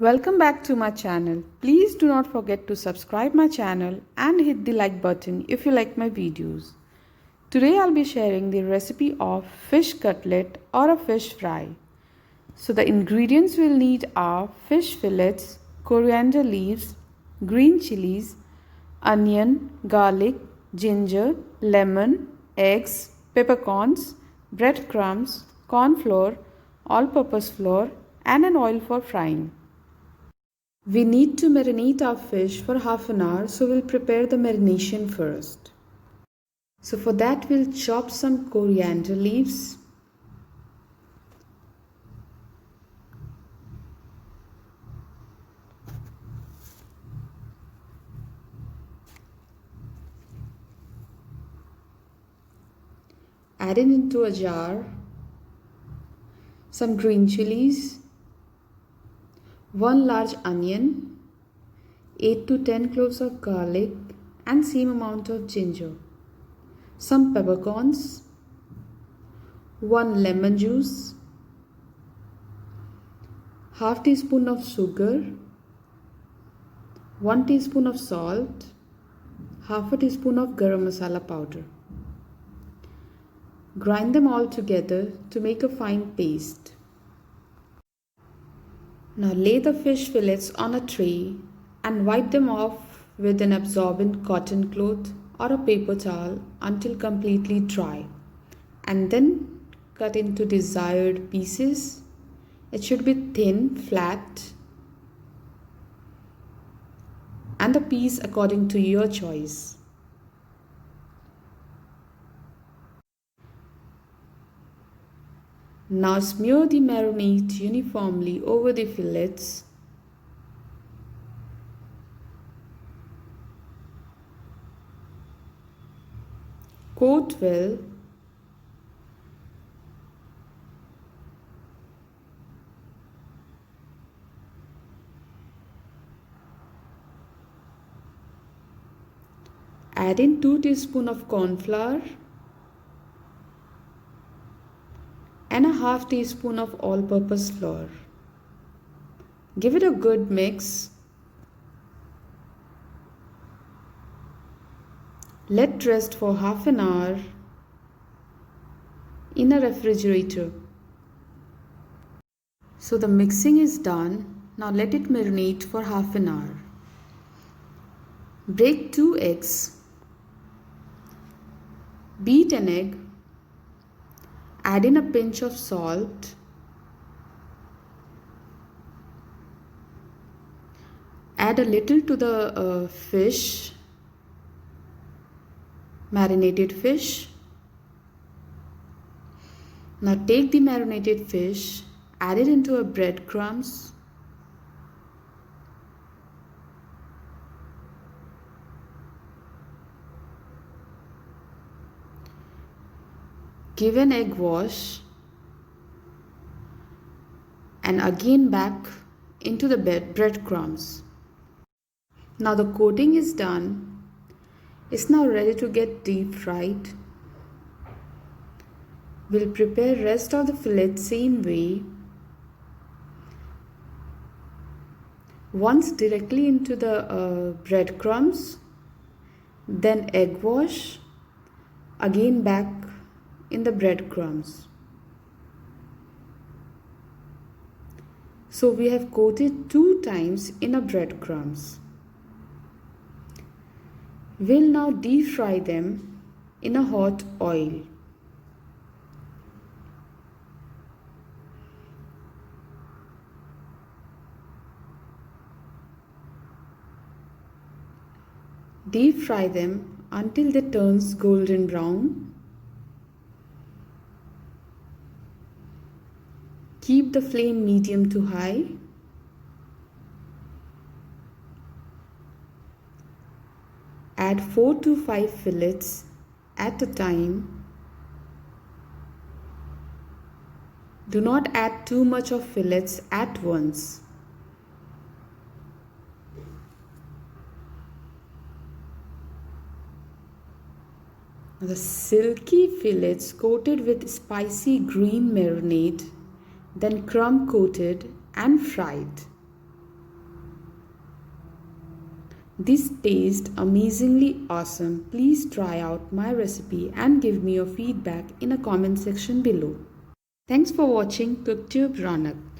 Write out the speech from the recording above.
Welcome back to my channel. Please do not forget to subscribe my channel and hit the like button if you like my videos. Today I'll be sharing the recipe of fish cutlet or a fish fry. So the ingredients we'll need are fish fillets, coriander leaves, green chilies, onion, garlic, ginger, lemon, eggs, peppercorns, breadcrumbs, corn flour, all-purpose flour and an oil for frying. We need to marinate our fish for half an hour, so we'll prepare the marination first. So for that we'll chop some coriander leaves. Add it into a jar. Some green chilies. 1 large onion, 8 to 10 cloves of garlic and same amount of ginger, some peppercorns, 1 lemon juice, half teaspoon of sugar, 1 teaspoon of salt, half a teaspoon of garam masala powder. Grind them all together to make a fine paste. Now lay the fish fillets on a tray and wipe them off with an absorbent cotton cloth or a paper towel until completely dry, and then cut into desired pieces. It should be thin, flat, and the piece according to your choice. Now smear the marinade uniformly over the fillets. Coat well. Add in 2 teaspoons of corn flour and a half teaspoon of all-purpose flour. Give it a good mix. Let rest for half an hour in a refrigerator. So the mixing is done. Now let it marinate for half an hour. Break 2 eggs. Beat an egg. Add in a pinch of salt. Add a little to the fish, marinated fish. Now take the marinated fish, add it into a breadcrumbs. Give an egg wash and again back into the breadcrumbs. Now the coating is done. It's now ready to get deep fried. We'll prepare rest of the fillet same way. Once directly into the breadcrumbs, then egg wash, again back in the breadcrumbs. So we have coated 2 times in a breadcrumbs. We'll now deep fry them in a hot oil. Deep fry them until they turns golden brown. Keep the flame medium to high. Add 4 to 5 fillets at a time. Do not add too much of fillets at once. The silky fillets coated with spicy green marinade, then crumb coated and fried. This tastes amazingly awesome. Please try out my recipe and give me your feedback in a comment section below. Thanks for watching CookTube Ronak.